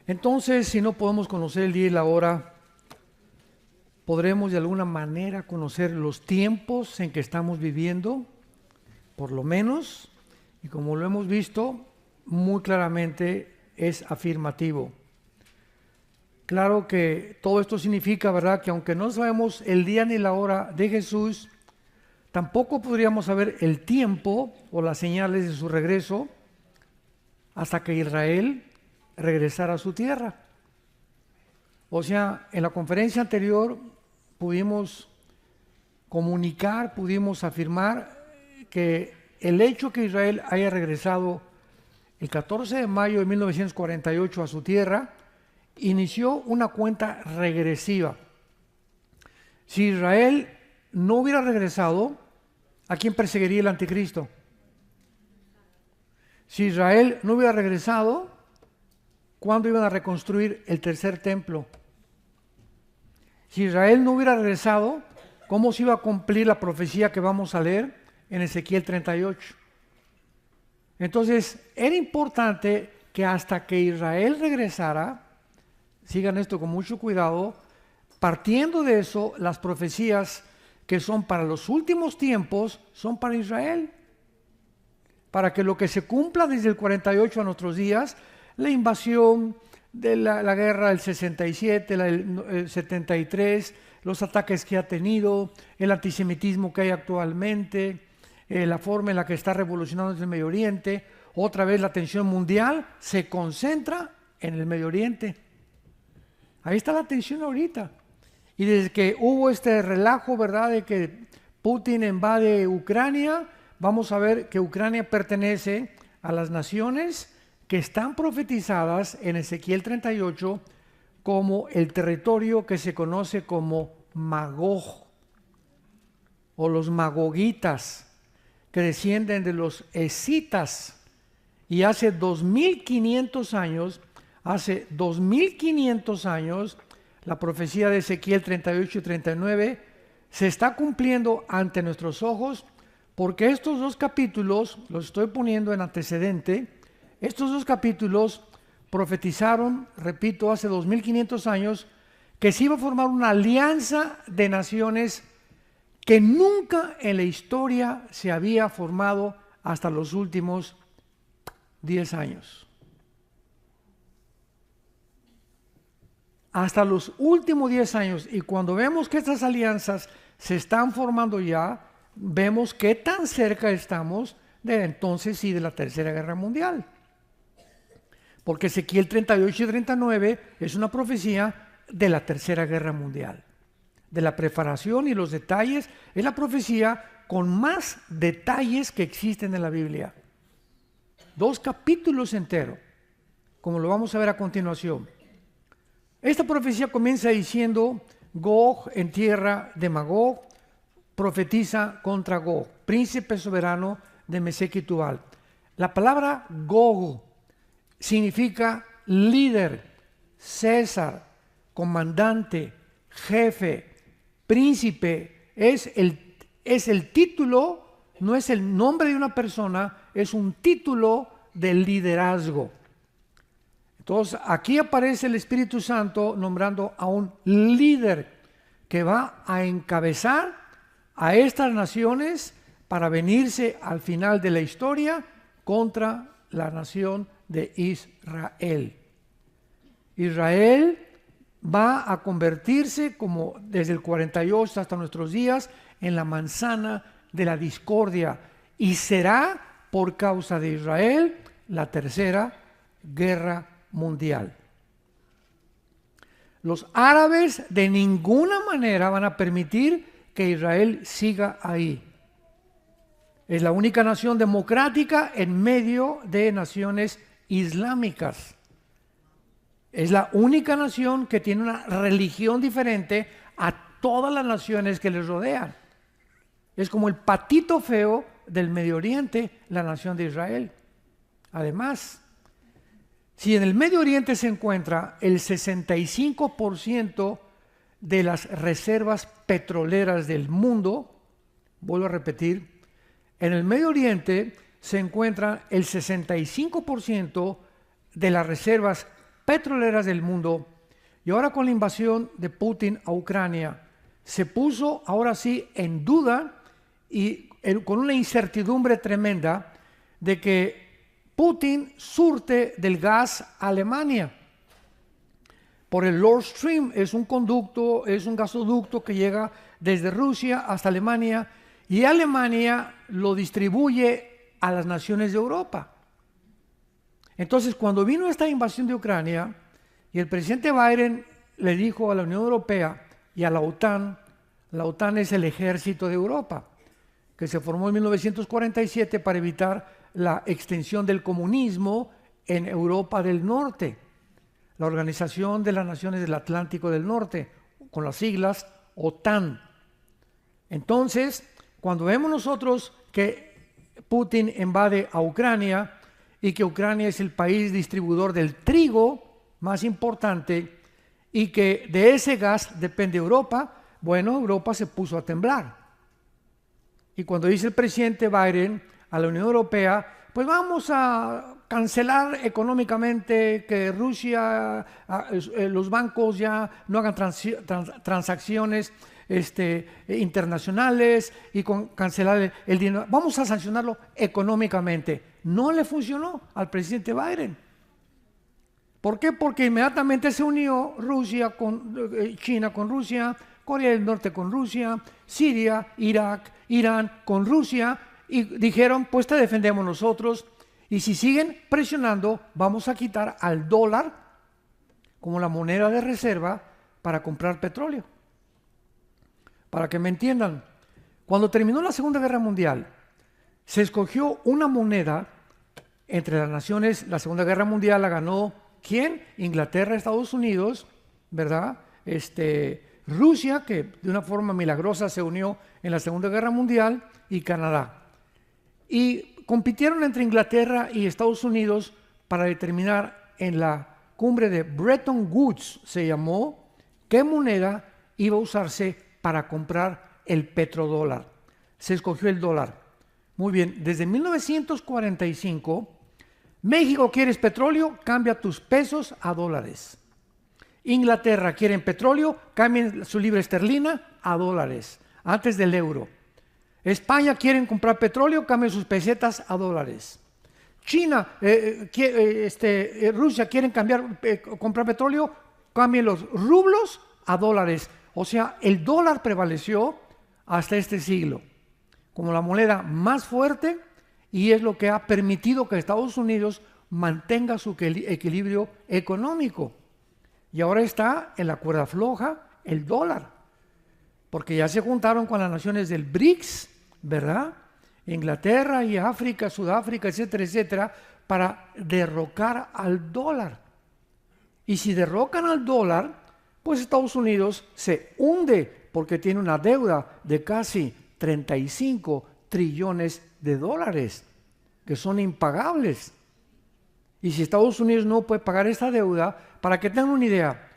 Entonces, si no podemos conocer el día y la hora, podremos de alguna manera conocer los tiempos en que estamos viviendo, por lo menos, y como lo hemos visto, muy claramente es afirmativo. Claro que todo esto significa, ¿verdad?, que aunque no sabemos el día ni la hora de Jesús, tampoco podríamos saber el tiempo o las señales de su regreso hasta que Israel regresara a su tierra. O sea, en la conferencia anterior pudimos comunicar, pudimos afirmar que el hecho que Israel haya regresado el 14 de mayo de 1948 a su tierra inició una cuenta regresiva. Si Israel no hubiera regresado, ¿a quién perseguiría el anticristo? Si Israel no hubiera regresado, ¿cuándo iban a reconstruir el tercer templo? Si Israel no hubiera regresado, ¿cómo se iba a cumplir la profecía que vamos a leer en Ezequiel 38? Entonces, era importante que hasta que Israel regresara, sigan esto con mucho cuidado, partiendo de eso, las profecías que son para los últimos tiempos son para Israel. Para que lo que se cumpla desde el 48 a nuestros días, la invasión de la guerra del 67, el 73, los ataques que ha tenido, el antisemitismo que hay actualmente, la forma en la que está revolucionando el Medio Oriente, otra vez la atención mundial se concentra en el Medio Oriente. Ahí está la atención ahorita. Y desde que hubo este relajo, ¿verdad?, de que Putin invade Ucrania, vamos a ver que Ucrania pertenece a las naciones que están profetizadas en Ezequiel 38 como el territorio que se conoce como Magog, o los magogitas, que descienden de los escitas. Y hace 2500 años, la profecía de Ezequiel 38 y 39 se está cumpliendo ante nuestros ojos, porque estos dos capítulos, los estoy poniendo en antecedente, estos dos capítulos profetizaron, repito, hace 2500 años, que se iba a formar una alianza de naciones que nunca en la historia se había formado hasta los últimos 10 años. Hasta los últimos 10 años. Y cuando vemos que estas alianzas se están formando ya, vemos qué tan cerca estamos de entonces y de la Tercera Guerra Mundial. Porque Ezequiel 38 y 39 es una profecía de la Tercera Guerra Mundial. De la preparación y los detalles, es la profecía con más detalles que existen en la Biblia. 2 capítulos enteros, como lo vamos a ver a continuación. Esta profecía comienza diciendo: Gog en tierra de Magog profetiza contra Gog, príncipe soberano de Mesec y Tubal. La palabra Gog significa líder, César, comandante, jefe, príncipe. Es el título, no es el nombre de una persona, es un título de liderazgo. Entonces, aquí aparece el Espíritu Santo nombrando a un líder que va a encabezar a estas naciones para venirse al final de la historia contra la nación de Israel. Israel va a convertirse, como desde el 48 hasta nuestros días, en la manzana de la discordia, y será por causa de Israel la Tercera Guerra Mundial. Los árabes de ninguna manera van a permitir que Israel siga ahí. Es la única nación democrática en medio de naciones islámicas. Es la única nación que tiene una religión diferente a todas las naciones que les rodean. Es como el patito feo del Medio Oriente, la nación de Israel. Además, si en el Medio Oriente se encuentra el 65% de las reservas petroleras del mundo, Vuelvo a repetir, en el Medio Oriente se encuentra el 65% de las reservas petroleras del mundo, y ahora con la invasión de Putin a Ucrania se puso ahora sí en duda y con una incertidumbre tremenda de que Putin surte del gas a Alemania por el Nord Stream. Es un conducto, es un gasoducto que llega desde Rusia hasta Alemania, y Alemania lo distribuye a las naciones de Europa. Entonces, cuando vino esta invasión de Ucrania y el presidente Biden le dijo a la Unión Europea y a la OTAN es el ejército de Europa, que se formó en 1947 para evitar la extensión del comunismo en Europa del Norte, la Organización de las Naciones del Atlántico del Norte, con las siglas OTAN. Entonces, cuando vemos nosotros que Putin invade a Ucrania y que Ucrania es el país distribuidor del trigo más importante y que de ese gas depende Europa, bueno, Europa se puso a temblar. Y cuando dice el presidente Biden a la Unión Europea, pues vamos a cancelar económicamente, que Rusia, los bancos ya no hagan transacciones internacionales, y cancelar el dinero, vamos a sancionarlo económicamente. No le funcionó al presidente Biden. ¿Por qué? Porque inmediatamente se unió Rusia con China con Rusia, Corea del Norte con Rusia, Siria, Irak, Irán con Rusia, y dijeron, pues te defendemos nosotros, y si siguen presionando, vamos a quitar al dólar como la moneda de reserva para comprar petróleo. Para que me entiendan, cuando terminó la Segunda Guerra Mundial, se escogió una moneda entre las naciones. La Segunda Guerra Mundial la ganó ¿quién? Inglaterra, Estados Unidos, ¿verdad? Rusia, que de una forma milagrosa se unió en la Segunda Guerra Mundial, y Canadá. Y compitieron entre Inglaterra y Estados Unidos para determinar en la cumbre de Bretton Woods, se llamó, qué moneda iba a usarse para comprar el petrodólar. Se escogió el dólar. Muy bien, desde 1945, México, ¿quieres petróleo? Cambia tus pesos a dólares. Inglaterra, ¿quieren petróleo? Cambien su libra esterlina a dólares, antes del euro. España, ¿quieren comprar petróleo? Cambien sus pesetas a dólares. China, Rusia, ¿quieren comprar petróleo? Cambien los rublos a dólares. O sea, el dólar prevaleció hasta este siglo como la moneda más fuerte, y es lo que ha permitido que Estados Unidos mantenga su equilibrio económico. Y ahora está en la cuerda floja el dólar, porque ya se juntaron con las naciones del BRICS, ¿verdad? Inglaterra y África, Sudáfrica, etcétera, etcétera, para derrocar al dólar. Y si derrocan al dólar, pues Estados Unidos se hunde, porque tiene una deuda de casi 35 trillones de dólares, que son impagables. Y si Estados Unidos no puede pagar esta deuda, para que tengan una idea,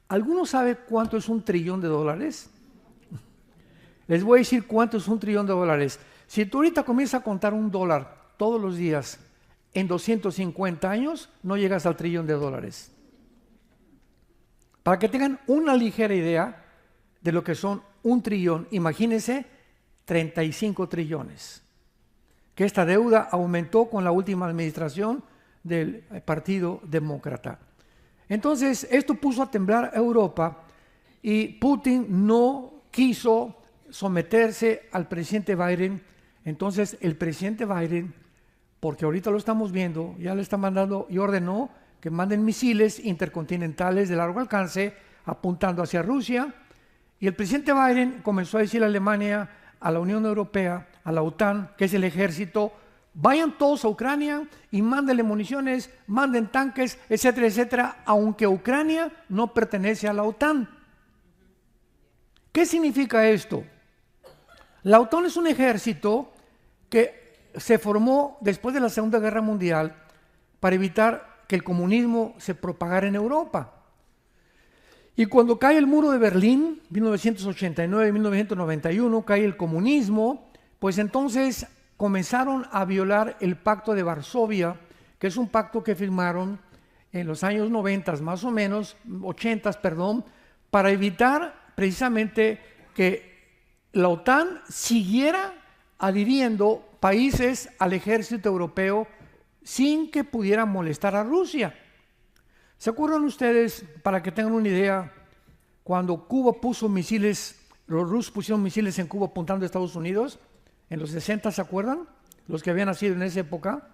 ¿alguno sabe cuánto es $1 trillón? Les voy a decir cuánto es $1 trillón. Si tú ahorita comienzas a contar $1 todos los días, en 250 años no llegas al $1 trillón. Para que tengan una ligera idea de lo que son $1 trillón, imagínense 35 trillones. Que esta deuda aumentó con la última administración del Partido Demócrata. Entonces, esto puso a temblar a Europa, y Putin no quiso someterse al presidente Biden. Entonces, el presidente Biden, porque ahorita lo estamos viendo, ya le está mandando y ordenó que manden misiles intercontinentales de largo alcance apuntando hacia Rusia. Y el presidente Biden comenzó a decirle a Alemania, a la Unión Europea, a la OTAN, que es el ejército, vayan todos a Ucrania y mándenle municiones, manden tanques, etcétera, etcétera, aunque Ucrania no pertenece a la OTAN. ¿Qué significa esto? La OTAN es un ejército que se formó después de la Segunda Guerra Mundial para evitar que el comunismo se propagara en Europa. Y cuando cae el muro de Berlín, 1989-1991, cae el comunismo, pues entonces comenzaron a violar el Pacto de Varsovia, que es un pacto que firmaron en los años 90, más o menos, 80, perdón, para evitar precisamente que la OTAN siguiera adhiriendo países al ejército europeo sin que pudiera molestar a Rusia. ¿Se acuerdan ustedes, para que tengan una idea, cuando Cuba puso misiles, los rusos pusieron misiles en Cuba apuntando a Estados Unidos, en los 60, ¿se acuerdan? Los que habían nacido en esa época.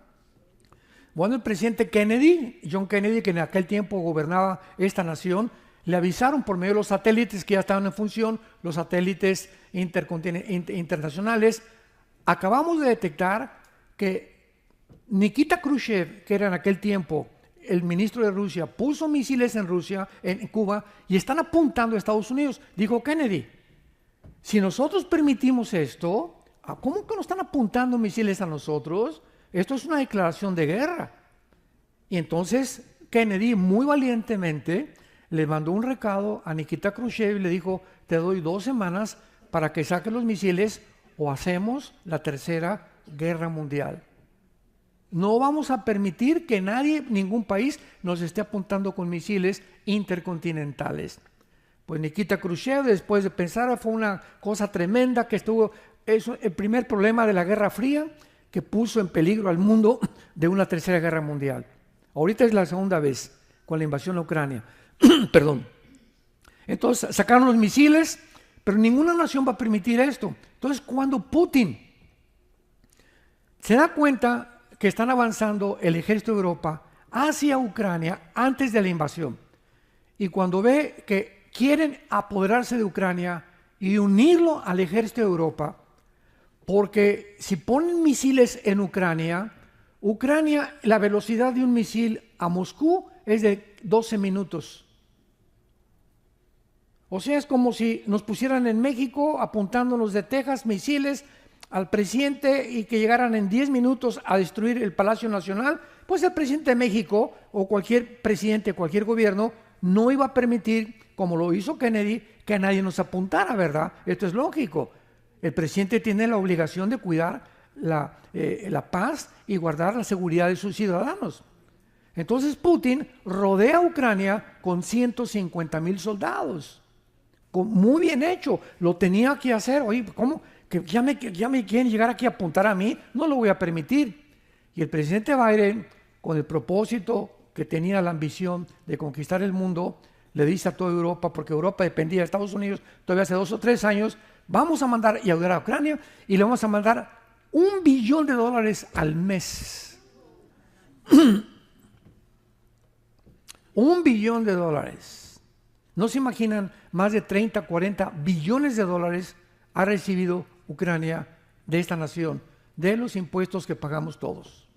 Bueno, el presidente Kennedy, John Kennedy, que en aquel tiempo gobernaba esta nación, le avisaron por medio de los satélites que ya estaban en función, los satélites internacionales. Acabamos de detectar que Nikita Khrushchev, que era en aquel tiempo el ministro de Rusia, puso misiles en Rusia, en Cuba, y están apuntando a Estados Unidos. Dijo Kennedy, si nosotros permitimos esto, ¿cómo que nos están apuntando misiles a nosotros? Esto es una declaración de guerra. Y entonces Kennedy muy valientemente le mandó un recado a Nikita Khrushchev y le dijo, te doy 2 semanas para que saques los misiles o hacemos la tercera guerra mundial. No vamos a permitir que nadie, ningún país, nos esté apuntando con misiles intercontinentales. Pues Nikita Khrushchev, después de pensar, fue una cosa tremenda que estuvo, es el primer problema de la Guerra Fría que puso en peligro al mundo de una tercera guerra mundial. Ahorita es la segunda vez con la invasión a Ucrania. Perdón. Entonces sacaron los misiles, pero ninguna nación va a permitir esto. Entonces, cuando Putin se da cuenta que están avanzando el ejército de Europa hacia Ucrania antes de la invasión, y cuando ve que quieren apoderarse de Ucrania y unirlo al ejército de Europa, porque si ponen misiles en Ucrania, la velocidad de un misil a Moscú es de 12 minutos. O sea, es como si nos pusieran en México apuntándonos de Texas misiles al presidente y que llegaran en 10 minutos a destruir el Palacio Nacional. Pues el presidente de México o cualquier presidente, cualquier gobierno no iba a permitir, como lo hizo Kennedy, que nadie nos apuntara, ¿verdad? Esto es lógico. El presidente tiene la obligación de cuidar la paz y guardar la seguridad de sus ciudadanos. Entonces Putin rodea a Ucrania con 150,000 soldados. Muy bien hecho, lo tenía que hacer. Oye, ¿cómo? ¿Que ya me quieren llegar aquí a apuntar a mí? No lo voy a permitir. Y el presidente Biden, con el propósito que tenía la ambición de conquistar el mundo, le dice a toda Europa, porque Europa dependía de Estados Unidos todavía hace 2 o 3 años, vamos a mandar y ayudar a Ucrania y le vamos a mandar $1 billón al mes. $1 billón. No se imaginan, más de 30, 40 billones de dólares ha recibido Ucrania de esta nación, de los impuestos que pagamos todos.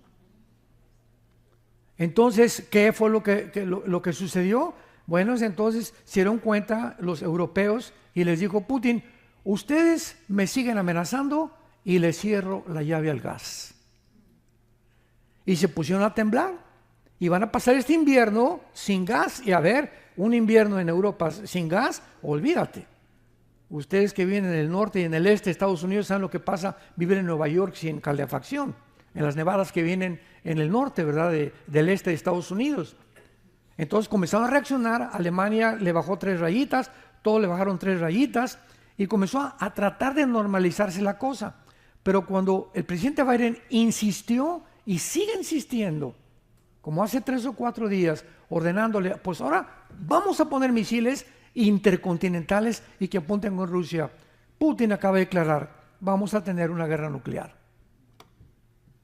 Entonces, ¿qué fue lo que sucedió? Bueno, entonces se dieron cuenta los europeos y les dijo Putin, ustedes me siguen amenazando y les cierro la llave al gas. Y se pusieron a temblar y van a pasar este invierno sin gas. Y a ver, un invierno en Europa sin gas, olvídate. Ustedes que viven en el norte y en el este de Estados Unidos saben lo que pasa vivir en Nueva York sin calefacción, en las nevadas que vienen en el norte, ¿verdad? Del este de Estados Unidos. Entonces comenzaron a reaccionar, Alemania le bajó 3 rayitas, todos le bajaron 3 rayitas y comenzó a tratar de normalizarse la cosa. Pero cuando el presidente Biden insistió y sigue insistiendo, como hace 3 o 4 días, ordenándole, pues ahora vamos a poner misiles intercontinentales y que apunten con Rusia. Putin acaba de declarar, vamos a tener una guerra nuclear.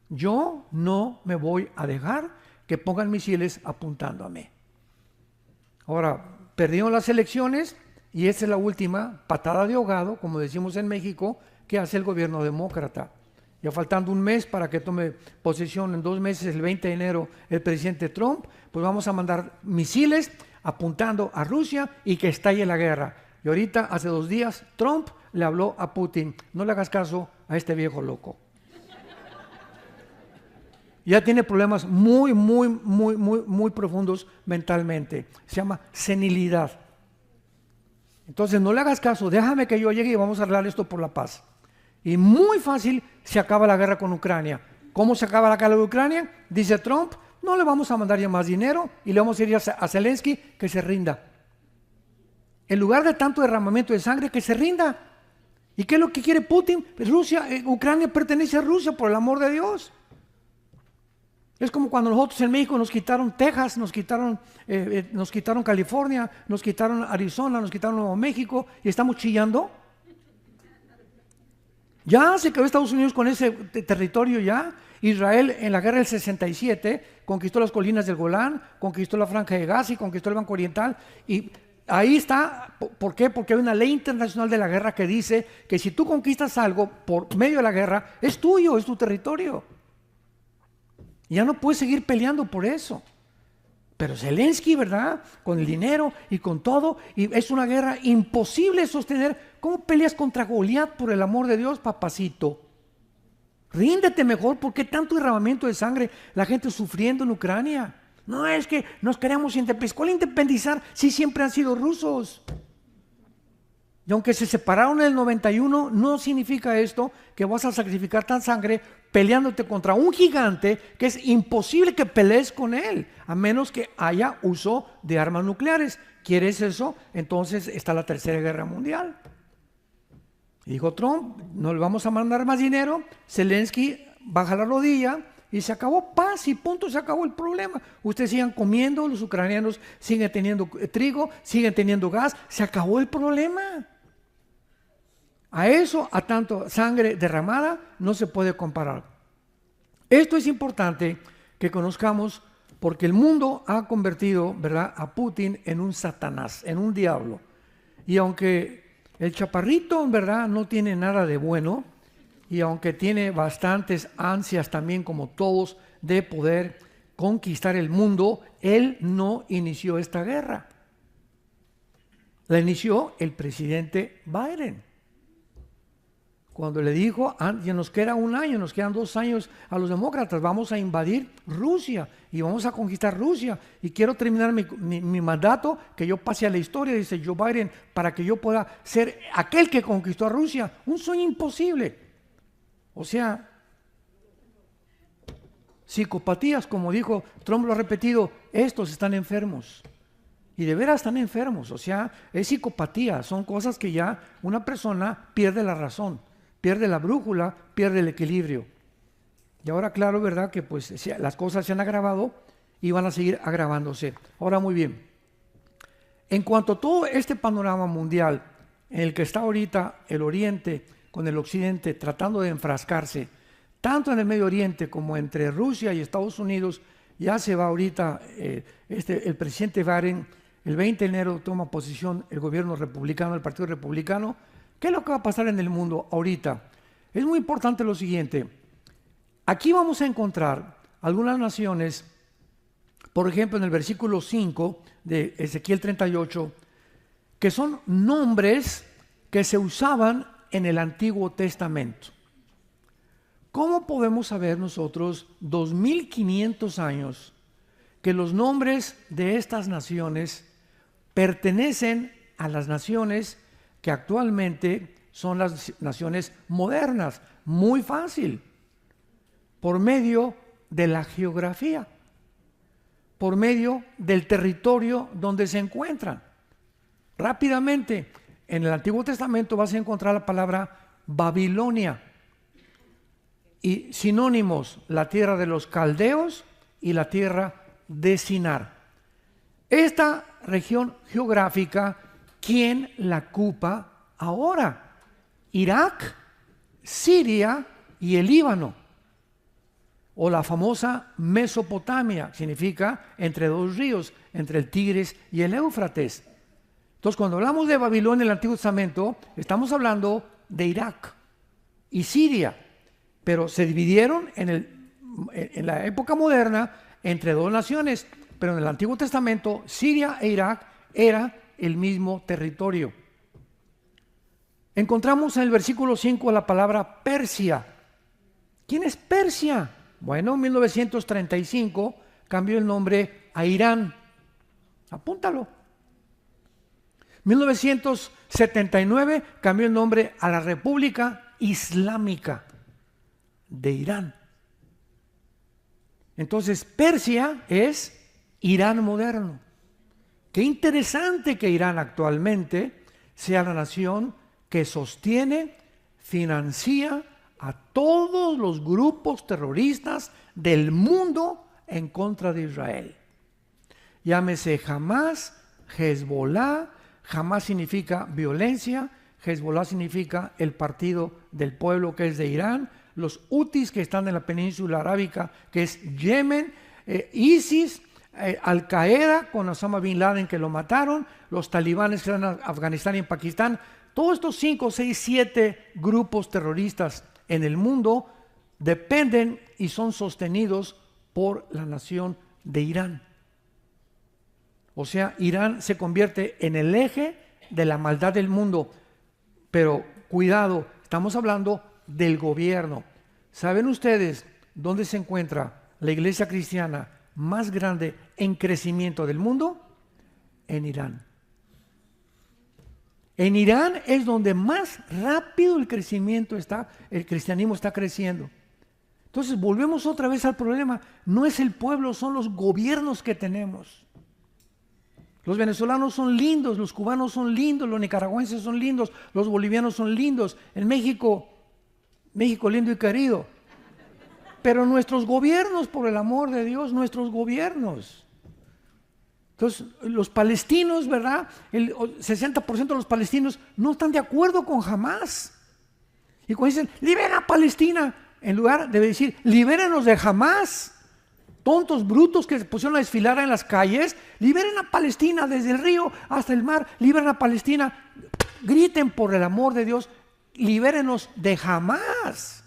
Yo no me voy a dejar que pongan misiles apuntando a mí. Ahora, perdieron las elecciones y esta es la última patada de ahogado, como decimos en México, que hace el gobierno demócrata. Ya faltando un mes para que tome posesión en 2 meses, el 20 de enero, el presidente Trump, pues vamos a mandar misiles apuntando a Rusia y que estalle la guerra. Y ahorita, hace 2 días, Trump le habló a Putin, no le hagas caso a este viejo loco. Ya tiene problemas muy profundos mentalmente. Se llama senilidad. Entonces no le hagas caso, déjame que yo llegue y vamos a arreglar esto por la paz. y muy fácil se acaba la guerra con Ucrania. ¿Cómo se acaba la guerra con Ucrania? Dice Trump, no le vamos a mandar ya más dinero y le vamos a decir a Zelensky que se rinda. En lugar de tanto derramamiento de sangre, que se rinda. ¿Y qué es lo que quiere Putin? Ucrania pertenece a Rusia, por el amor de Dios. Es como cuando nosotros en México nos quitaron Texas, nos quitaron California, nos quitaron Arizona, nos quitaron Nuevo México y estamos chillando. Ya se quedó Estados Unidos con ese territorio ya. Israel en la guerra del 67 conquistó las colinas del Golán, conquistó la Franja de Gaza y conquistó el Banco Oriental. Y ahí está. ¿Por qué? Porque hay una ley internacional de la guerra que dice que si tú conquistas algo por medio de la guerra, es tuyo, es tu territorio. Ya no puedes seguir peleando por eso. Pero Zelensky, ¿verdad? Con el dinero y con todo, y es una guerra imposible de sostener. ¿Cómo peleas contra Goliat, por el amor de Dios, papacito? Ríndete mejor. ¿Por qué tanto derramamiento de sangre? La gente sufriendo en Ucrania. No, es que nos queremos independizar. ¿Cuál independizar si siempre han sido rusos? Y aunque se separaron en el 91, no significa esto que vas a sacrificar tan sangre peleándote contra un gigante que es imposible que pelees con él, a menos que haya uso de armas nucleares. ¿Quieres eso? Entonces está la Tercera Guerra Mundial. Y dijo Trump, no le vamos a mandar más dinero, Zelensky baja la rodilla y se acabó, paz y punto, se acabó el problema. Ustedes sigan comiendo, los ucranianos siguen teniendo trigo, siguen teniendo gas, se acabó el problema. A eso, a tanto sangre derramada, no se puede comparar. Esto es importante que conozcamos porque el mundo ha convertido, ¿verdad?, a Putin en un Satanás, en un diablo. Y aunque el chaparrito, ¿verdad?, no tiene nada de bueno, y aunque tiene bastantes ansias también, como todos, de poder conquistar el mundo, él no inició esta guerra. La inició el presidente Biden. Cuando le dijo, ya nos queda un año, nos quedan 2 años a los demócratas, vamos a invadir Rusia y vamos a conquistar Rusia. Y quiero terminar mi mandato, que yo pase a la historia, dice Joe Biden, para que yo pueda ser aquel que conquistó a Rusia. Un sueño imposible. O sea, psicopatías, como dijo Trump, lo ha repetido, estos están enfermos. Y de veras están enfermos, o sea, es psicopatía, son cosas que ya una persona pierde la razón. Pierde la brújula, pierde el equilibrio. Y ahora, claro, ¿verdad? Que pues las cosas se han agravado y van a seguir agravándose. Ahora, muy bien. En cuanto a todo este panorama mundial en el que está ahorita el Oriente con el Occidente tratando de enfrascarse, tanto en el Medio Oriente como entre Rusia y Estados Unidos, ya se va ahorita, el presidente Biden, el 20 de enero toma posición el gobierno republicano, el Partido Republicano. ¿Qué es lo que va a pasar en el mundo ahorita? Es muy importante lo siguiente. Aquí vamos a encontrar algunas naciones, por ejemplo, en el versículo 5 de Ezequiel 38, que son nombres que se usaban en el Antiguo Testamento. ¿Cómo podemos saber nosotros, 2500 años, que los nombres de estas naciones pertenecen a las naciones que actualmente son las naciones modernas? Muy fácil, por medio de la geografía, por medio del territorio donde se encuentran. Rápidamente, en el Antiguo Testamento vas a encontrar la palabra Babilonia y sinónimos, la tierra de los caldeos y la tierra de Sinar. Esta región geográfica, ¿quién la ocupa ahora? Irak, Siria y el Líbano, o la famosa Mesopotamia, significa entre 2 ríos, entre el Tigris y el Éufrates. Entonces, cuando hablamos de Babilonia en el Antiguo Testamento, estamos hablando de Irak y Siria, pero se dividieron en la época moderna entre 2 naciones, pero en el Antiguo Testamento Siria e Irak era el mismo territorio. Encontramos en el versículo 5 la palabra Persia. ¿Quién es Persia? Bueno, en 1935 cambió el nombre a Irán. Apúntalo. 1979 cambió el nombre a la República islámica de Irán. Entonces, Persia es Irán moderno. Qué interesante que Irán actualmente sea la nación que sostiene, financia a todos los grupos terroristas del mundo en contra de Israel. Llámese Hamas, Hezbollah. Hamas significa violencia, Hezbollah significa el partido del pueblo que es de Irán, los hutis que están en la península arábica que es Yemen, ISIS, Al-Qaeda con Osama Bin Laden que lo mataron, los talibanes que están en Afganistán y en Pakistán. Todos estos 5, 6, 7 grupos terroristas en el mundo dependen y son sostenidos por la nación de Irán. O sea, Irán se convierte en el eje de la maldad del mundo. Pero cuidado, estamos hablando del gobierno. ¿Saben ustedes dónde se encuentra la iglesia cristiana más grande en crecimiento del mundo? En Irán. En Irán es donde más rápido el crecimiento está, el cristianismo está creciendo. Entonces volvemos otra vez al problema. No es el pueblo, son los gobiernos que tenemos. Los venezolanos son lindos, los cubanos son lindos, los nicaragüenses son lindos, los bolivianos son lindos. En México, México lindo y querido. Pero nuestros gobiernos, por el amor de Dios, nuestros gobiernos. Entonces, los palestinos, ¿verdad? El 60% de los palestinos no están de acuerdo con Hamas. Y cuando dicen, libera a Palestina, en lugar de decir, libérenos de Hamas. Tontos, brutos que se pusieron a desfilar en las calles, liberen a Palestina desde el río hasta el mar, liberen a Palestina. Griten por el amor de Dios, libérenos de Hamas,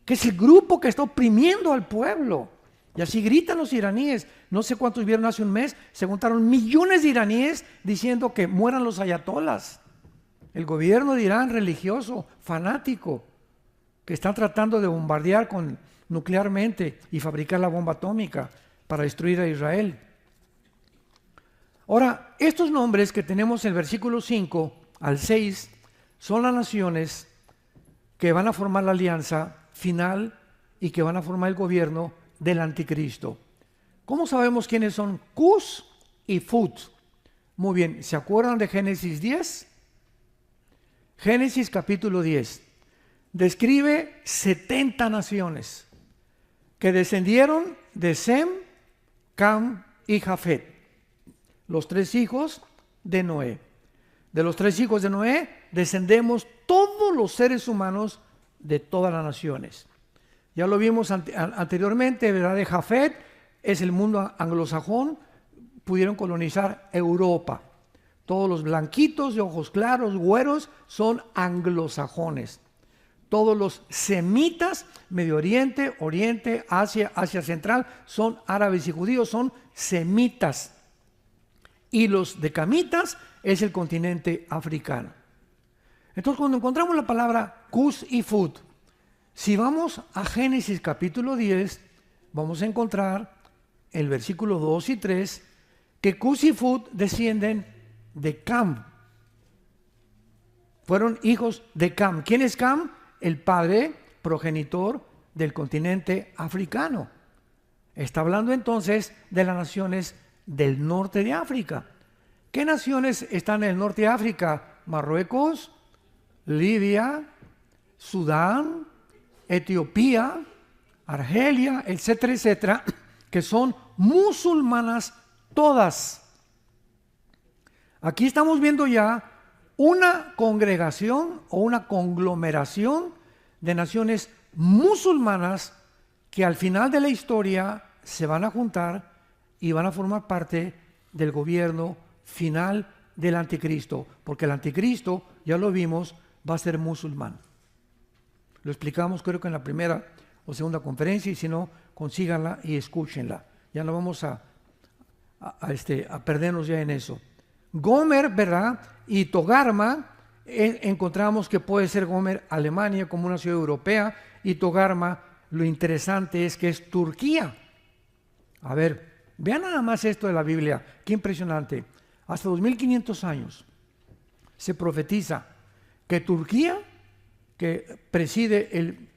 que es el grupo que está oprimiendo al pueblo. Y así gritan los iraníes. No sé cuántos vieron hace un mes, se juntaron millones de iraníes diciendo que mueran los ayatolas. El gobierno de Irán religioso, fanático, que están tratando de bombardear nuclearmente y fabricar la bomba atómica para destruir a Israel. Ahora, estos nombres que tenemos en el versículo 5 al 6 son las naciones que van a formar la alianza final y que van a formar el gobierno del anticristo. ¿Cómo sabemos quiénes son Cus y Fut? Muy bien, ¿se acuerdan de Génesis 10? Génesis capítulo 10 describe 70 naciones que descendieron de Sem, Cam y Jafet, los 3 hijos de Noé. De los 3 hijos de Noé descendemos todos los seres humanos de todas las naciones. Ya lo vimos anteriormente, ¿verdad? De Jafet es el mundo anglosajón, pudieron colonizar Europa. Todos los blanquitos de ojos claros, güeros, son anglosajones. Todos los semitas, Medio Oriente, Oriente, Asia, Asia Central, son árabes y judíos, son semitas. Y los decamitas es el continente africano. Entonces, cuando encontramos la palabra Cus y Fut, si vamos a Génesis capítulo 10, vamos a encontrar el versículo 2 y 3, que Cus y Fut descienden de Cam. Fueron hijos de Cam. ¿Quién es Cam? El padre progenitor del continente africano. Está hablando entonces de las naciones del norte de África. ¿Qué naciones están en el norte de África? Marruecos, Libia, Sudán, Etiopía, Argelia, etcétera, etcétera, que son musulmanas todas. Aquí estamos viendo ya una congregación o una conglomeración de naciones musulmanas que al final de la historia se van a juntar y van a formar parte del gobierno final del anticristo, porque el anticristo, ya lo vimos, va a ser musulmán. Lo explicamos creo que en la primera o segunda conferencia, y si no, consíganla y escúchenla. Ya no vamos a perdernos ya en eso. Gomer, ¿verdad? Y Togarma, encontramos que puede ser Gomer Alemania como una ciudad europea, y Togarma, lo interesante es que es Turquía. A ver, vean nada más esto de la Biblia, qué impresionante. Hasta 2500 años se profetiza que Turquía, que preside el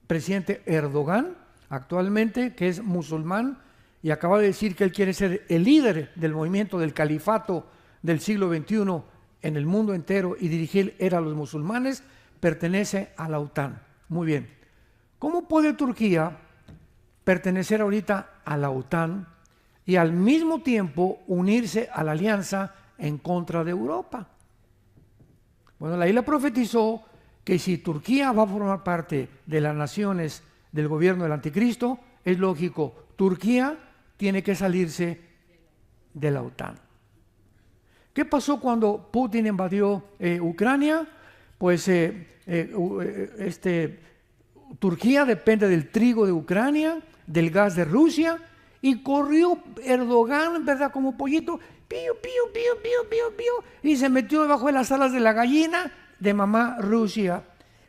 presidente Erdogan actualmente, que es musulmán, y acaba de decir que él quiere ser el líder del movimiento del califato del siglo XXI en el mundo entero y dirigir era a los musulmanes, pertenece a la OTAN. Muy bien. ¿Cómo puede Turquía pertenecer ahorita a la OTAN y al mismo tiempo unirse a la alianza en contra de Europa? Bueno, la isla profetizó que si Turquía va a formar parte de las naciones del gobierno del anticristo, es lógico, Turquía tiene que salirse de la OTAN. ¿Qué pasó cuando Putin invadió Ucrania? Pues Turquía depende del trigo de Ucrania, del gas de Rusia, y corrió Erdogan, ¿verdad? Como pollito, pío, pío, pío, pío, pío, pío, y se metió debajo de las alas de la gallina de mamá Rusia.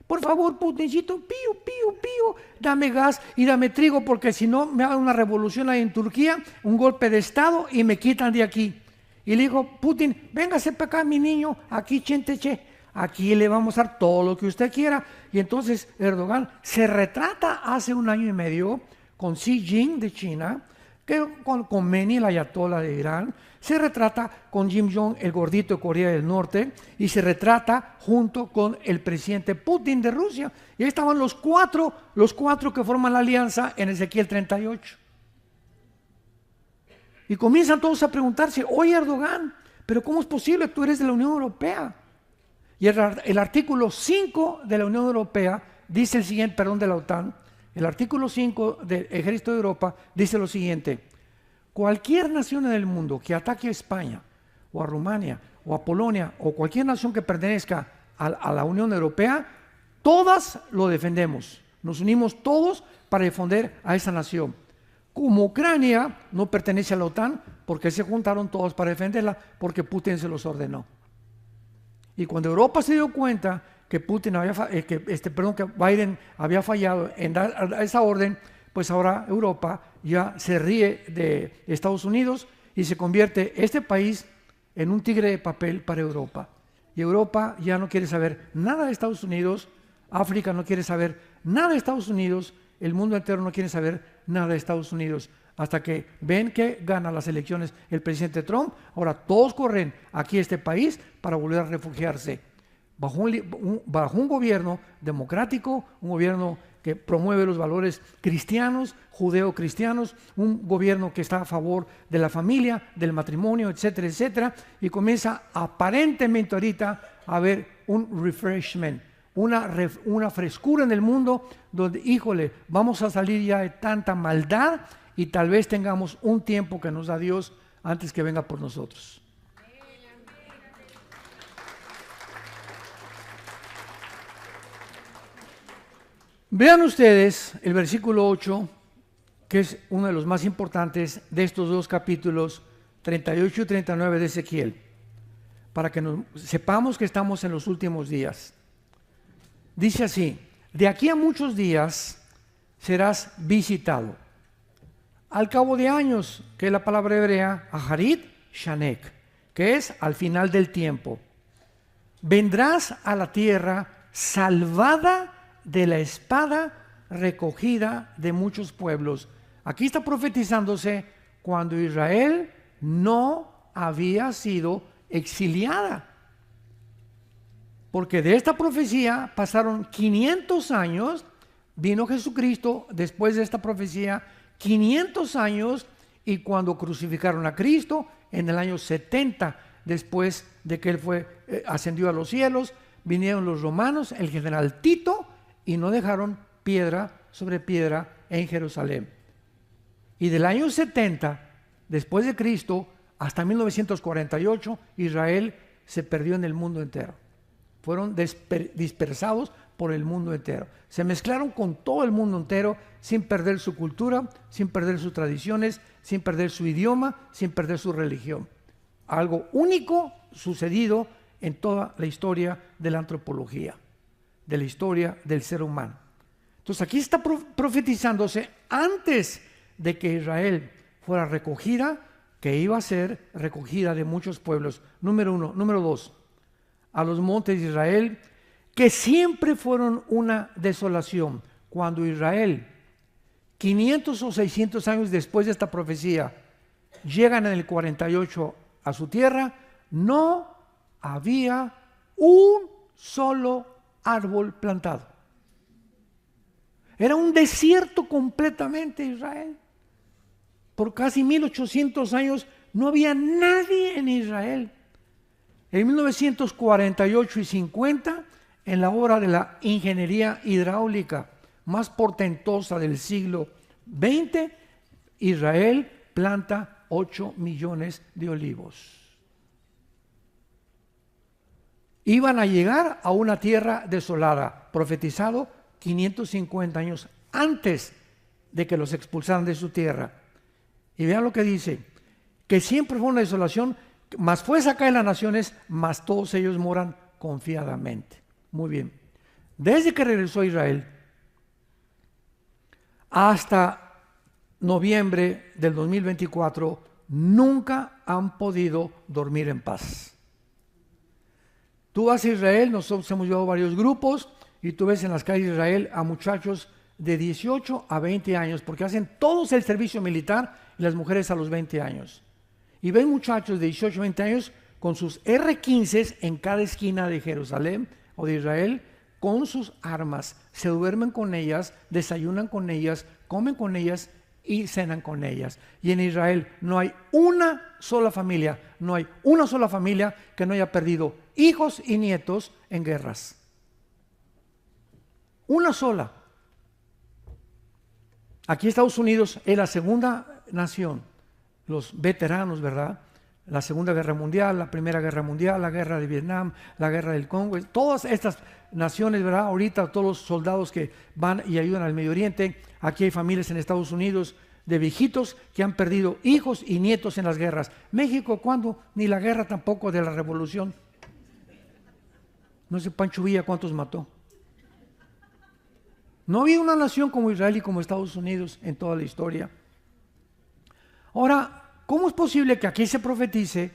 Por favor, Putincito, pío, pío, pío, dame gas y dame trigo, porque si no me hago una revolución ahí en Turquía, un golpe de Estado y me quitan de aquí. Y le dijo, Putin, véngase para acá, mi niño, aquí chenteche, aquí le vamos a dar todo lo que usted quiera. Y entonces Erdogan se retrata hace 1 año y medio con Xi Jinping de China, que con Khomeini, el ayatollah de Irán, se retrata con Kim Jong, el gordito de Corea del Norte, y se retrata junto con el presidente Putin de Rusia. Y ahí estaban los cuatro que forman la alianza en Ezequiel 38. Y comienzan todos a preguntarse, oye Erdogan, pero ¿cómo es posible? Tú eres de la Unión Europea. Y el artículo 5 de la Unión Europea dice el siguiente, perdón, de la OTAN, el artículo 5 del Ejército de Europa dice lo siguiente: cualquier nación en el mundo que ataque a España, o a Rumania, o a Polonia, o cualquier nación que pertenezca a la Unión Europea, todas lo defendemos. Nos unimos todos para defender a esa nación. Como Ucrania no pertenece a la OTAN, porque se juntaron todos para defenderla, porque Putin se los ordenó. Y cuando Europa se dio cuenta que que Biden había fallado en dar esa orden, pues ahora Europa ya se ríe de Estados Unidos y se convierte este país en un tigre de papel para Europa. Y Europa ya no quiere saber nada de Estados Unidos, África no quiere saber nada de Estados Unidos, el mundo entero no quiere saber nada de Estados Unidos. Hasta que ven que gana las elecciones el presidente Trump, ahora todos corren aquí a este país para volver a refugiarse bajo un gobierno democrático, un gobierno que promueve los valores cristianos, judeo-cristianos, un gobierno que está a favor de la familia, del matrimonio, etcétera, etcétera, y comienza aparentemente ahorita a haber un refreshment, una frescura en el mundo donde, híjole, vamos a salir ya de tanta maldad y tal vez tengamos un tiempo que nos da Dios antes que venga por nosotros. Vean ustedes el versículo 8, que es uno de los más importantes de estos dos capítulos, 38 y 39 de Ezequiel, para que sepamos que estamos en los últimos días. Dice así: de aquí a muchos días serás visitado. Al cabo de años, que es la palabra hebrea, Aharit Shanek, que es al final del tiempo, vendrás a la tierra salvada de la espada recogida de muchos pueblos. Aquí está profetizándose cuando Israel no había sido exiliada. Porque de esta profecía pasaron 500 años, vino Jesucristo después de esta profecía, 500 años, y cuando crucificaron a Cristo, en el año 70, después de que Él ascendió a los cielos, vinieron los romanos, el general Tito, y no dejaron piedra sobre piedra en Jerusalén. Y del año 70, después de Cristo, hasta 1948, Israel se perdió en el mundo entero. Fueron dispersados por el mundo entero. Se mezclaron con todo el mundo entero sin perder su cultura, sin perder sus tradiciones, sin perder su idioma, sin perder su religión. Algo único sucedido en toda la historia de la antropología, de la historia del ser humano. Entonces aquí está profetizándose antes de que Israel fuera recogida, que iba a ser recogida de muchos pueblos. Número 1. Número 2. A los montes de Israel que siempre fueron una desolación. Cuando Israel, 500 o 600 años después de esta profecía, llegan en el 48 a su tierra, no había un solo árbol plantado. Era un desierto completamente Israel. Por casi 1800 años no había nadie en Israel. En 1948 y 50, en la obra de la ingeniería hidráulica más portentosa del siglo XX, Israel planta 8 millones de olivos. Iban a llegar a una tierra desolada, profetizado 550 años antes de que los expulsaran de su tierra. Y vean lo que dice, que siempre fue una desolación, mas fue sacada de las naciones, mas todos ellos moran confiadamente. Muy bien. Desde que regresó a Israel hasta noviembre del 2024, nunca han podido dormir en paz. Tú vas a Israel, nosotros hemos llevado varios grupos, y tú ves en las calles de Israel a muchachos de 18 a 20 años, porque hacen todos el servicio militar, y las mujeres a los 20 años. Y ven muchachos de 18 a 20 años con sus R-15 en cada esquina de Jerusalén o de Israel, con sus armas, se duermen con ellas, desayunan con ellas, comen con ellas y cenan con ellas. Y en Israel no hay una sola familia, no hay una sola familia que no haya perdido hijos y nietos en guerras. Una sola. Aquí Estados Unidos es la segunda nación, los veteranos, ¿verdad? La Segunda Guerra Mundial, la Primera Guerra Mundial, la Guerra de Vietnam, la Guerra del Congo, todas estas naciones, ¿verdad? Ahorita todos los soldados que van y ayudan al Medio Oriente, aquí hay familias en Estados Unidos de viejitos que han perdido hijos y nietos en las guerras. México, ¿cuándo? Ni la guerra tampoco de la Revolución. No sé Pancho Villa cuántos mató. No había una nación como Israel y como Estados Unidos en toda la historia. Ahora, ¿cómo es posible que aquí se profetice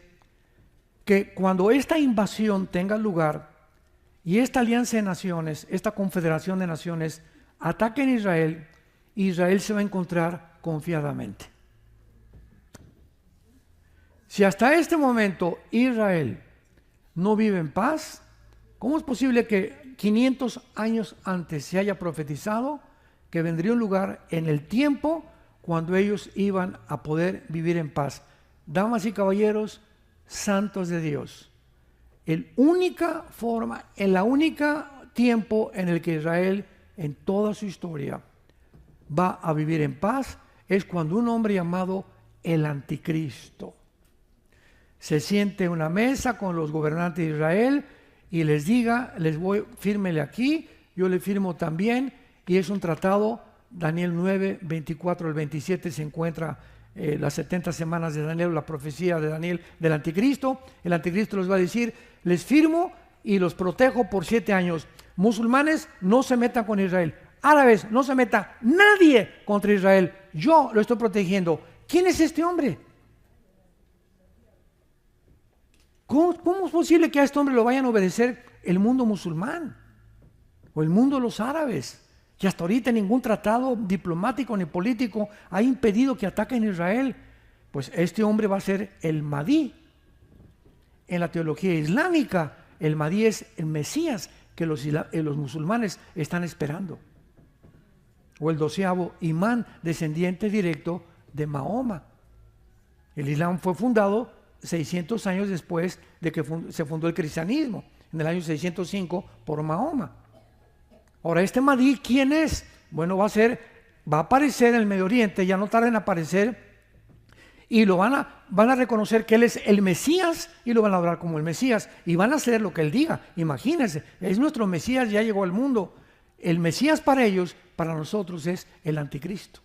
que cuando esta invasión tenga lugar y esta alianza de naciones, esta confederación de naciones, ataquen a Israel, Israel se va a encontrar confiadamente? Si hasta este momento Israel no vive en paz, ¿cómo es posible que 500 años antes se haya profetizado que vendría un lugar en el tiempo cuando ellos iban a poder vivir en paz? Damas y caballeros, santos de Dios, el única forma, en la única tiempo en el que Israel en toda su historia va a vivir en paz es cuando un hombre llamado el Anticristo se siente en una mesa con los gobernantes de Israel y les diga, fírmele aquí, yo le firmo también, y es un tratado. Daniel 9, 24 al 27 se encuentra las 70 semanas de Daniel, la profecía de Daniel del Anticristo. El Anticristo les va a decir, les firmo y los protejo por 7 años. Musulmanes, no se metan con Israel. Árabes, no se meta nadie contra Israel. Yo lo estoy protegiendo. ¿Quién es este hombre? ¿Cómo es posible que a este hombre lo vayan a obedecer el mundo musulmán o el mundo de los árabes? Y hasta ahorita ningún tratado diplomático ni político ha impedido que ataquen a Israel. Pues este hombre va a ser el Mahdi. En la teología islámica, el Mahdi es el Mesías que los musulmanes están esperando. O el 12º imán, descendiente directo de Mahoma. El Islam fue fundado 600 años después de que se fundó el cristianismo, en el año 605 por Mahoma. Ahora, este Mahdi, ¿quién es? Bueno, va a aparecer en el Medio Oriente, ya no tarda en aparecer, y van a reconocer que él es el Mesías y lo van a adorar como el Mesías y van a hacer lo que él diga. Imagínense, es nuestro Mesías, ya llegó al mundo. El Mesías para ellos, para nosotros es el Anticristo.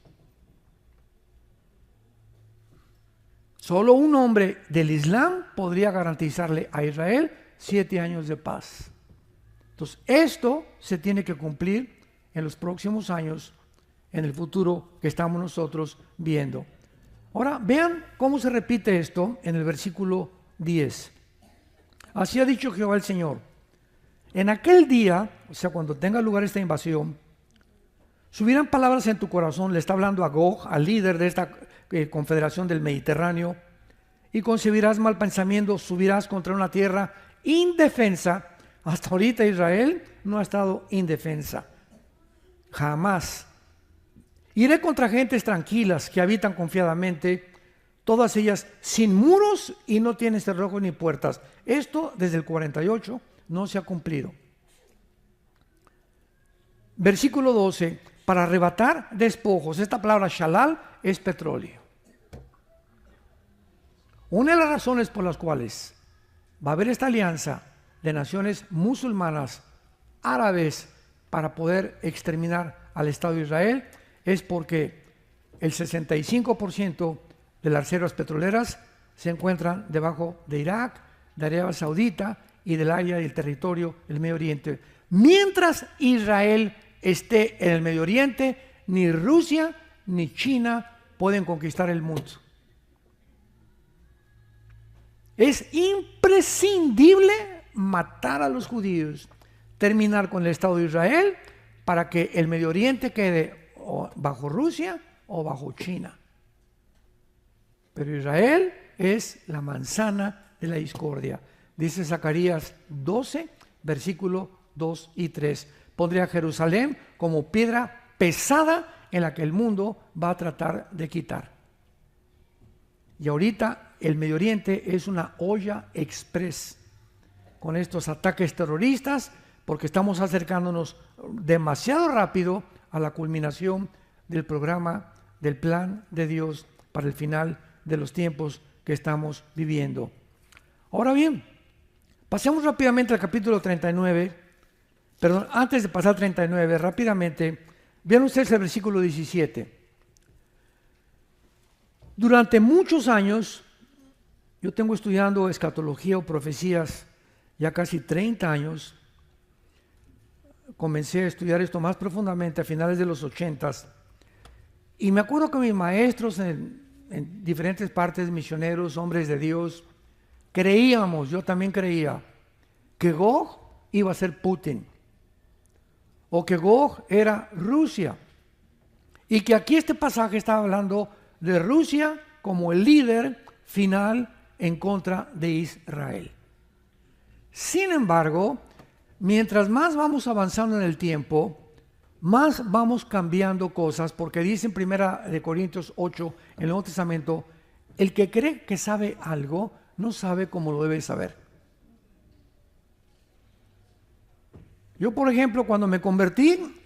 Solo un hombre del Islam podría garantizarle a Israel 7 años de paz. Entonces, esto se tiene que cumplir en los próximos años, en el futuro que estamos nosotros viendo. Ahora, vean cómo se repite esto en el versículo 10. Así ha dicho Jehová el Señor. En aquel día, o sea, cuando tenga lugar esta invasión, subirán palabras en tu corazón, le está hablando a Gog, al líder de esta confederación del Mediterráneo, y concebirás mal pensamiento, subirás contra una tierra indefensa. Hasta ahorita Israel no ha estado indefensa, jamás. Iré contra gentes tranquilas que habitan confiadamente, todas ellas sin muros y no tienen cerrojos ni puertas. Esto desde el 48 no se ha cumplido. Versículo 12, para arrebatar despojos. Esta palabra shalal es petróleo. Una de las razones por las cuales va a haber esta alianza de naciones musulmanas, árabes, para poder exterminar al Estado de Israel, es porque el 65% de las reservas petroleras se encuentran debajo de Irak, de Arabia Saudita y del área del territorio del Medio Oriente. Mientras Israel esté en el Medio Oriente, ni Rusia ni China pueden conquistar el mundo. Es imprescindible matar a los judíos, terminar con el Estado de Israel para que el Medio Oriente quede o bajo Rusia o bajo China. Pero Israel es la manzana de la discordia. Dice Zacarías 12, versículo 2 y 3. Pondré a Jerusalén como piedra pesada en la que el mundo va a tratar de quitar. Y ahorita el Medio Oriente es una olla express con estos ataques terroristas, porque estamos acercándonos demasiado rápido a la culminación del programa, del plan de Dios para el final de los tiempos que estamos viviendo. Ahora bien, pasemos rápidamente al capítulo 39. Perdón, antes de pasar al 39, rápidamente, vean ustedes el versículo 17. Durante muchos años, yo tengo estudiando escatología o profecías ya casi 30 años. Comencé a estudiar esto más profundamente a finales de los 80s. Y me acuerdo que mis maestros en diferentes partes, misioneros, hombres de Dios, creíamos, yo también creía, que Gog iba a ser Putin, o que Gog era Rusia, y que aquí este pasaje estaba hablando de Rusia como el líder final en contra de Israel. Sin embargo, mientras más vamos avanzando en el tiempo, más vamos cambiando cosas, porque dice en 1 Corintios 8, en el Nuevo Testamento, el que cree que sabe algo, no sabe cómo lo debe saber. Yo, por ejemplo, cuando me convertí,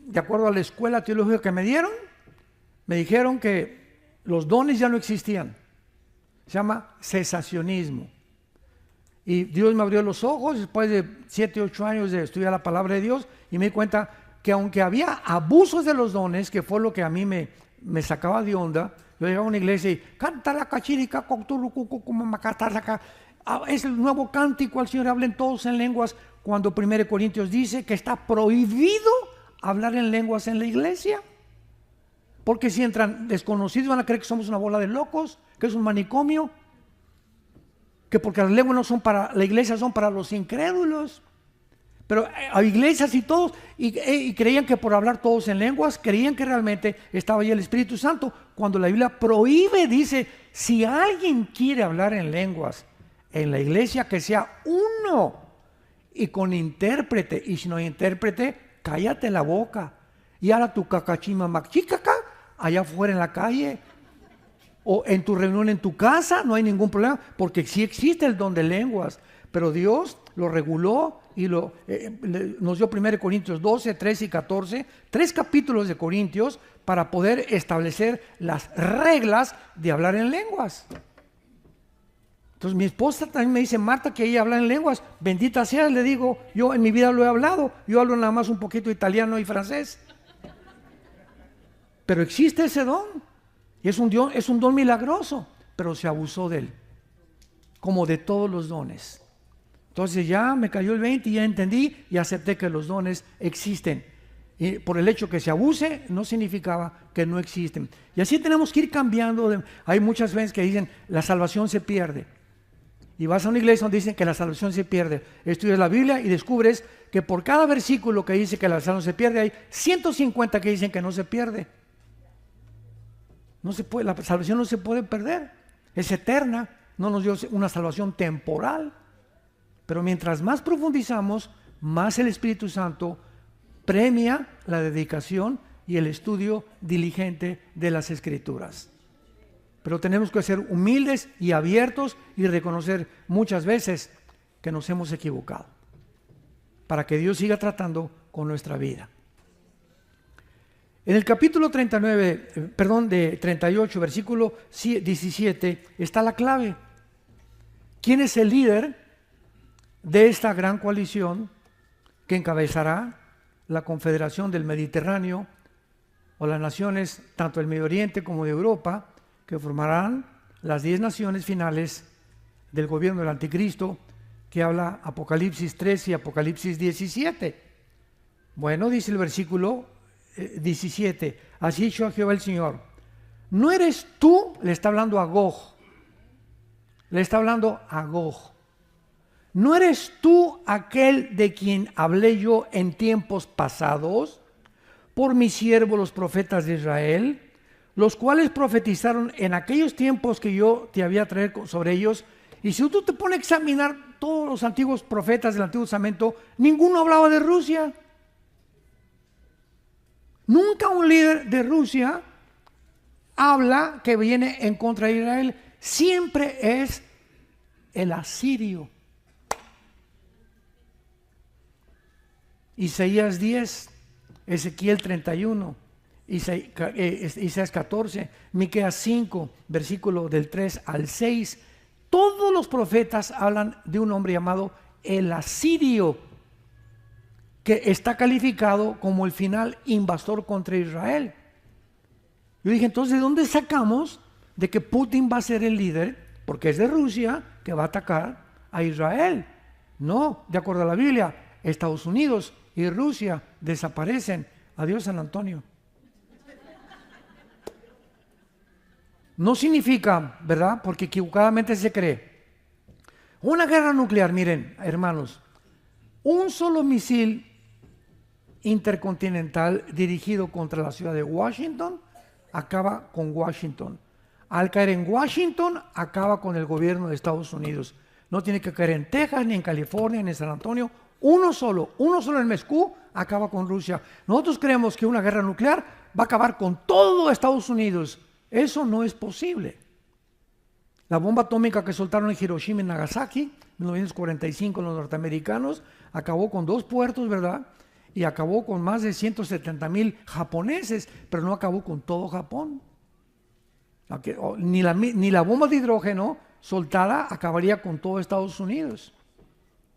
de acuerdo a la escuela teológica que me dieron, me dijeron que los dones ya no existían. Se llama cesacionismo. Y Dios me abrió los ojos después de 7, 8 años de estudiar la palabra de Dios, y me di cuenta que aunque había abusos de los dones, que fue lo que a mí me sacaba de onda, yo llegaba a una iglesia y canta la cachirica, es el nuevo cántico al Señor, hablen todos en lenguas, cuando 1 Corintios dice que está prohibido hablar en lenguas en la iglesia, porque si entran desconocidos van a creer que somos una bola de locos, que es un manicomio, que porque las lenguas no son para la iglesia, son para los incrédulos. Pero hay iglesias y todos, y creían que por hablar todos en lenguas, creían que realmente estaba ahí el Espíritu Santo, cuando la Biblia prohíbe, dice, si alguien quiere hablar en lenguas en la iglesia, que sea uno y con intérprete, y si no hay intérprete, cállate la boca y ahora tu cacachima machicaca allá afuera en la calle o en tu reunión en tu casa, no hay ningún problema, porque sí existe el don de lenguas, pero Dios lo reguló y nos dio 1 Corintios 12, 13 y 14, 3 capítulos de Corintios para poder establecer las reglas de hablar en lenguas. Entonces mi esposa también me dice, Marta, que ella habla en lenguas, bendita sea, le digo, yo en mi vida lo he hablado, yo hablo nada más un poquito italiano y francés. Pero existe ese don, y es un don milagroso, pero se abusó de él, como de todos los dones. Entonces ya me cayó el 20 y ya entendí y acepté que los dones existen. Y por el hecho que se abuse no significaba que no existen. Y así tenemos que ir cambiando. Hay muchas veces que dicen la salvación se pierde. y vas a una iglesia donde dicen que la salvación se pierde. Estudias la Biblia y descubres que por cada versículo que dice que la salvación se pierde, hay 150 que dicen que no se pierde. No se puede, la salvación no se puede perder. Es eterna. No nos dio una salvación temporal. Pero mientras más profundizamos, más el Espíritu Santo premia la dedicación y el estudio diligente de las Escrituras. Pero tenemos que ser humildes y abiertos y reconocer muchas veces que nos hemos equivocado para que Dios siga tratando con nuestra vida. En el capítulo 38, versículo 17, está la clave. ¿Quién es el líder de esta gran coalición que encabezará la Confederación del Mediterráneo o las naciones tanto del Medio Oriente como de Europa, que formarán las 10 naciones finales del gobierno del Anticristo, que habla Apocalipsis 3 y Apocalipsis 17? Bueno, dice el versículo 17, así dicho a Jehová el Señor, ¿no eres tú? Le está hablando a Gog, ¿no eres tú aquel de quien hablé yo en tiempos pasados por mis siervos los profetas de Israel, los cuales profetizaron en aquellos tiempos que yo te había traído sobre ellos? Y si tú te pones a examinar todos los antiguos profetas del Antiguo Testamento, ninguno hablaba de Rusia. Nunca un líder de Rusia habla que viene en contra de Israel. Siempre es el asirio. Isaías 10, Ezequiel 31, Isaías 14, Miqueas 5, versículo del 3 al 6. Todos los profetas hablan de un hombre llamado el asirio, que está calificado como el final invasor contra Israel. Yo dije, entonces, ¿de dónde sacamos de que Putin va a ser el líder? Porque es de Rusia que va a atacar a Israel. No, de acuerdo a la Biblia, Estados Unidos y Rusia desaparecen. Adiós, San Antonio. No significa, ¿verdad? Porque equivocadamente se cree. Una guerra nuclear, miren, hermanos, un solo misil intercontinental dirigido contra la ciudad de Washington acaba con Washington. Al caer en Washington, acaba con el gobierno de Estados Unidos. No tiene que caer en Texas, ni en California, ni en San Antonio. Uno solo en Moscú acaba con Rusia. Nosotros creemos que una guerra nuclear va a acabar con todo Estados Unidos. Eso no es posible. La bomba atómica que soltaron en Hiroshima y Nagasaki, en 1945, los norteamericanos, acabó con 2 puertos, ¿verdad? Y acabó con más de 170,000 japoneses, pero no acabó con todo Japón. Ni la bomba de hidrógeno soltada acabaría con todo Estados Unidos.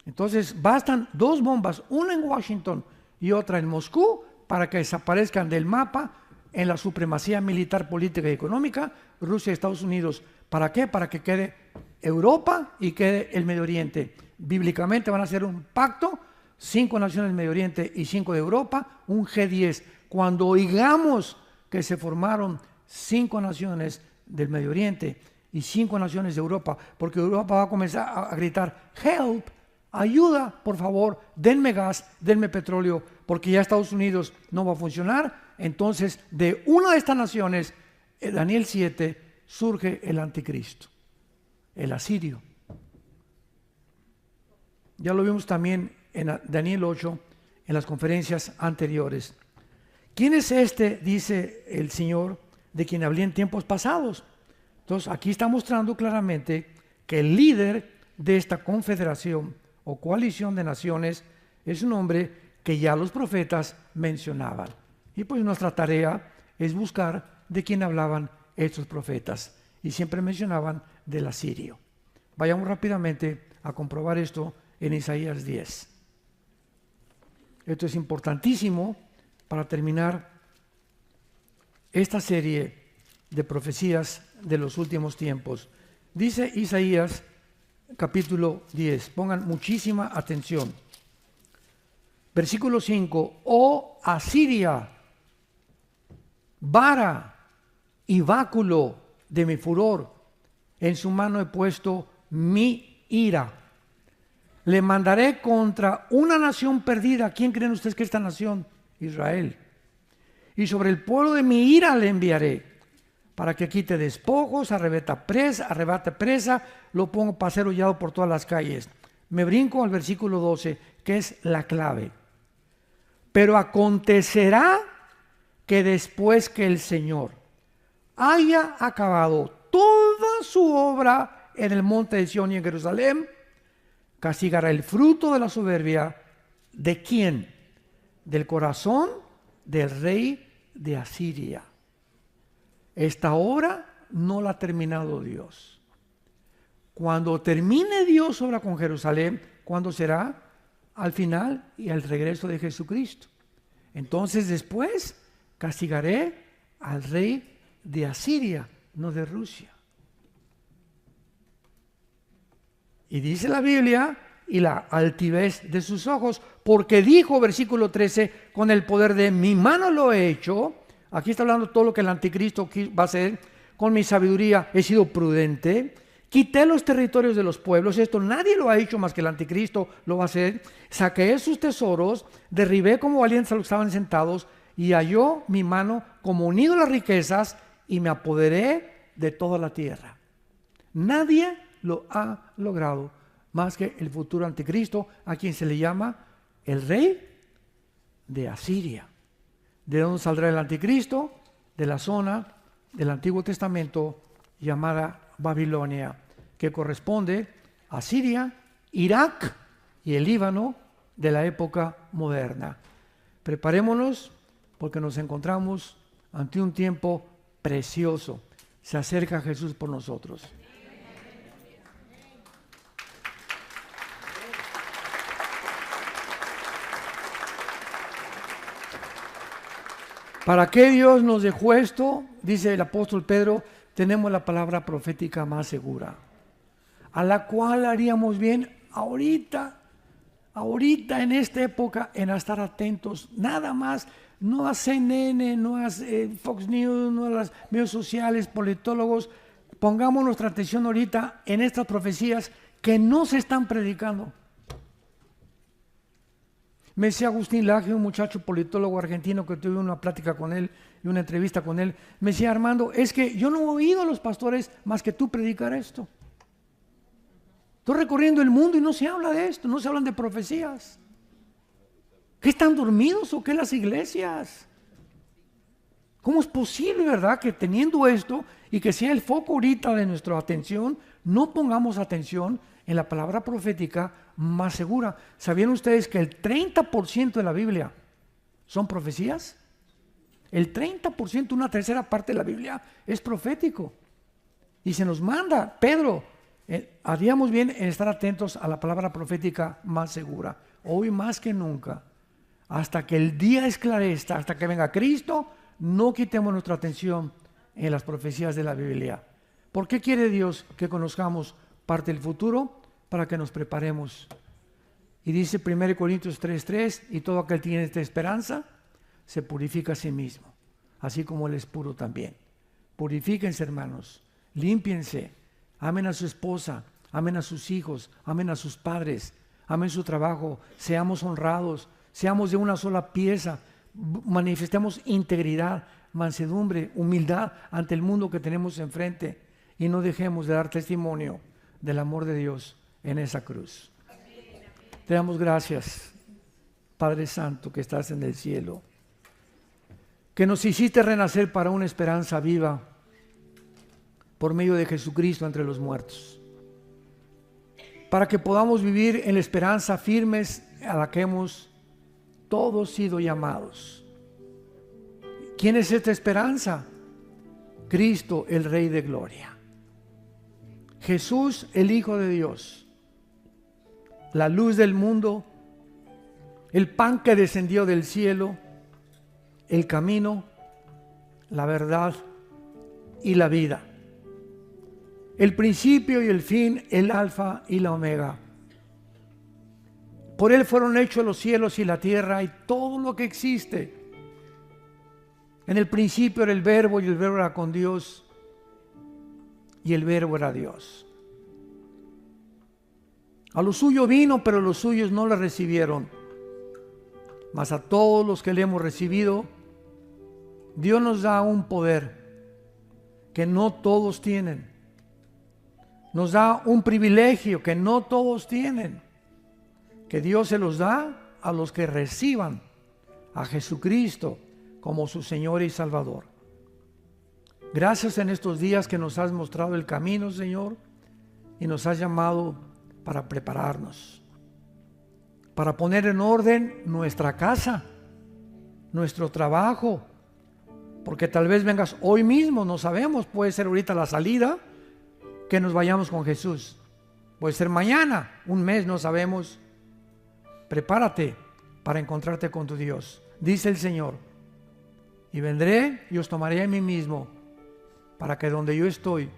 Entonces bastan 2 bombas, una en Washington y otra en Moscú, para que desaparezcan del mapa en la supremacía militar, política y económica Rusia y Estados Unidos. ¿Para qué? Para que quede Europa y quede el Medio Oriente. Bíblicamente van a hacer un pacto, 5 naciones del Medio Oriente y 5 de Europa, un G10. Cuando oigamos que se formaron 5 naciones del Medio Oriente y 5 naciones de Europa, porque Europa va a comenzar a gritar, help, ayuda, por favor, denme gas, denme petróleo, porque ya Estados Unidos no va a funcionar. Entonces, de una de estas naciones, Daniel 7, surge el anticristo, el asirio. Ya lo vimos también en Daniel 8, en las conferencias anteriores. ¿Quién es este? Dice el Señor, de quien hablé en tiempos pasados. Entonces, aquí está mostrando claramente que el líder de esta confederación o coalición de naciones es un hombre que ya los profetas mencionaban. Y pues nuestra tarea es buscar de quién hablaban estos profetas. Y siempre mencionaban del asirio. Vayamos rápidamente a comprobar esto en Isaías 10. Esto es importantísimo para terminar esta serie de profecías de los últimos tiempos. Dice Isaías capítulo 10, pongan muchísima atención. Versículo 5, oh Asiria, vara y báculo de mi furor, en su mano he puesto mi ira. Le mandaré contra una nación perdida. ¿Quién creen ustedes que es esta nación? Israel. Y sobre el pueblo de mi ira le enviaré, para que quite despojos, arrebate presa, lo pongo para ser hollado por todas las calles. Me brinco al versículo 12, que es la clave. Pero acontecerá que después que el Señor haya acabado toda su obra en el monte de Sión y en Jerusalén, castigará el fruto de la soberbia. ¿De quién? Del corazón del rey de Asiria. Esta obra no la ha terminado Dios. Cuando termine Dios obra con Jerusalén, ¿cuándo será? Al final y al regreso de Jesucristo. Entonces después castigaré al rey de Asiria, no de Rusia. Y dice la Biblia, y la altivez de sus ojos, porque dijo, versículo 13, con el poder de mi mano lo he hecho. Aquí está hablando todo lo que el anticristo va a hacer. Con mi sabiduría he sido prudente. Quité los territorios de los pueblos. Esto nadie lo ha hecho más que el anticristo lo va a hacer. Saqué sus tesoros, derribé como valientes a los que estaban sentados, y halló mi mano como unido a las riquezas, y me apoderé de toda la tierra. Nadie lo ha logrado más que el futuro anticristo, a quien se le llama el rey de Asiria. ¿De dónde saldrá el anticristo? De la zona del Antiguo Testamento llamada Babilonia, que corresponde a Siria, Irak y el Líbano de la época moderna. Preparémonos porque nos encontramos ante un tiempo precioso. Se acerca Jesús por nosotros. ¿Para qué Dios nos dejó esto? Dice el apóstol Pedro, tenemos la palabra profética más segura, a la cual haríamos bien ahorita en esta época, en estar atentos, nada más, no a CNN, no a Fox News, no a los medios sociales, politólogos. Pongamos nuestra atención ahorita en estas profecías que no se están predicando. Me decía Agustín Laje, un muchacho politólogo argentino que tuve una plática con él y una entrevista con él, me decía: Armando, es que yo no he oído a los pastores más que tú predicar esto. Estoy recorriendo el mundo y no se habla de esto, no se hablan de profecías. ¿Qué, están dormidos o qué las iglesias? ¿Cómo es posible, verdad, que teniendo esto y que sea el foco ahorita de nuestra atención, no pongamos atención en la palabra profética más segura? ¿Sabían ustedes que el 30% de la Biblia son profecías? El 30%, una tercera parte de la Biblia es profético. Y se nos manda, Pedro, haríamos bien en estar atentos a la palabra profética más segura. Hoy más que nunca, hasta que el día esclarezca, hasta que venga Cristo, no quitemos nuestra atención en las profecías de la Biblia. ¿Por qué quiere Dios que conozcamos parte del futuro? Para que nos preparemos. Y dice 1 Corintios 3:3, y todo aquel que tiene esta esperanza se purifica a sí mismo, así como Él es puro también. Purifíquense, hermanos, límpiense, amen a su esposa, amen a sus hijos, amen a sus padres, amen su trabajo, seamos honrados, seamos de una sola pieza, manifestemos integridad, mansedumbre, humildad ante el mundo que tenemos enfrente, y no dejemos de dar testimonio del amor de Dios en esa cruz. Te damos gracias, Padre Santo, que estás en el cielo, que nos hiciste renacer para una esperanza viva por medio de Jesucristo entre los muertos, para que podamos vivir en la esperanza firmes a la que hemos todos sido llamados. ¿Quién es esta esperanza? Cristo, el Rey de Gloria. Jesús, el Hijo de Dios, la luz del mundo, el pan que descendió del cielo, el camino, la verdad y la vida, el principio y el fin, el alfa y la omega. Por Él fueron hechos los cielos y la tierra y todo lo que existe. En el principio era el Verbo y el Verbo era con Dios y el Verbo era Dios. A lo suyo vino, pero los suyos no le recibieron. Mas a todos los que le hemos recibido, Dios nos da un poder que no todos tienen. Nos da un privilegio que no todos tienen, que Dios se los da a los que reciban a Jesucristo como su Señor y Salvador. Gracias en estos días que nos has mostrado el camino, Señor, y nos has llamado para prepararnos, para poner en orden nuestra casa, nuestro trabajo, porque tal vez vengas hoy mismo, no sabemos, puede ser ahorita la salida, que nos vayamos con Jesús. Puede ser mañana, un mes, no sabemos. Prepárate para encontrarte con tu Dios. Dice el Señor, y vendré y os tomaré a mí mismo, para que donde yo estoy,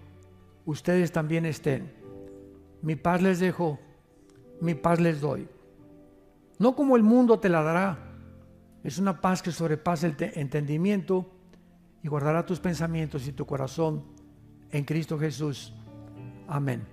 ustedes también estén. Mi paz les dejo, mi paz les doy. No como el mundo te la dará. Es una paz que sobrepasa el entendimiento y guardará tus pensamientos y tu corazón en Cristo Jesús. Amén.